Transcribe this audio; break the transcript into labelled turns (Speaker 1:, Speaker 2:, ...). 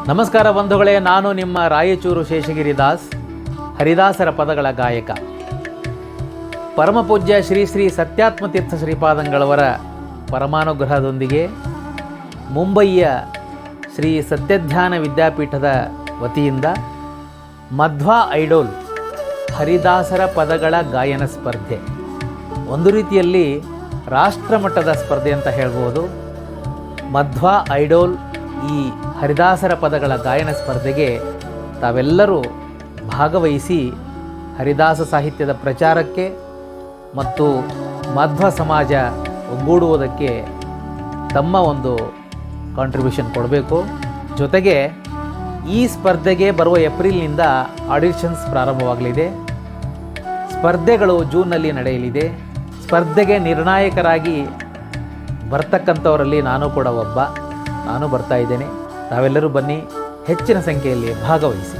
Speaker 1: ನಮಸ್ಕಾರ ಬಂಧುಗಳೇ, ನಾನು ನಿಮ್ಮ ರಾಯಚೂರು ಶೇಷಗಿರಿ ದಾಸ್, ಹರಿದಾಸರ ಪದಗಳ ಗಾಯಕ. ಪರಮಪೂಜ್ಯ ಶ್ರೀ ಶ್ರೀ ಸತ್ಯಾತ್ಮತೀರ್ಥ ಶ್ರೀಪಾದಂಗಳವರ ಪರಮಾನುಗ್ರಹದೊಂದಿಗೆ ಮುಂಬಯಿಯ ಶ್ರೀ ಸತ್ಯಧ್ಯಾನ ವಿದ್ಯಾಪೀಠದ ವತಿಯಿಂದ ಮಧ್ವಾ ಐಡೋಲ್ ಹರಿದಾಸರ ಪದಗಳ ಗಾಯನ ಸ್ಪರ್ಧೆ, ಒಂದು ರೀತಿಯಲ್ಲಿ ರಾಷ್ಟ್ರಮಟ್ಟದ ಸ್ಪರ್ಧೆ ಅಂತ ಹೇಳ್ಬೋದು. ಮಧ್ವಾ ಐಡೋಲ್ ಈ ಹರಿದಾಸರ ಪದಗಳ ಗಾಯನ ಸ್ಪರ್ಧೆಗೆ ತಾವೆಲ್ಲರೂ ಭಾಗವಹಿಸಿ ಹರಿದಾಸ ಸಾಹಿತ್ಯದ ಪ್ರಚಾರಕ್ಕೆ ಮತ್ತು ಮಧ್ವ ಸಮಾಜ ಒಗ್ಗೂಡುವುದಕ್ಕೆ ತಮ್ಮ ಒಂದು ಕಾಂಟ್ರಿಬ್ಯೂಷನ್ ಕೊಡಬೇಕು. ಜೊತೆಗೆ ಈ ಸ್ಪರ್ಧೆಗೆ ಬರುವ ಏಪ್ರಿಲ್ನಿಂದ ಆಡಿಷನ್ಸ್ ಪ್ರಾರಂಭವಾಗಲಿದೆ. ಸ್ಪರ್ಧೆಗಳು ಜೂನ್ನಲ್ಲಿ ನಡೆಯಲಿದೆ. ಸ್ಪರ್ಧೆಗೆ ನಿರ್ಣಾಯಕರಾಗಿ ಬರ್ತಕ್ಕಂಥವರಲ್ಲಿ ನಾನು ಕೂಡ ಒಬ್ಬ. ನಾನು ಬರ್ತಾ ಇದ್ದೇನೆ. ತಾವೆಲ್ಲರೂ ಬನ್ನಿ, ಹೆಚ್ಚಿನ ಸಂಖ್ಯೆಯಲ್ಲಿ ಭಾಗವಹಿಸಿ.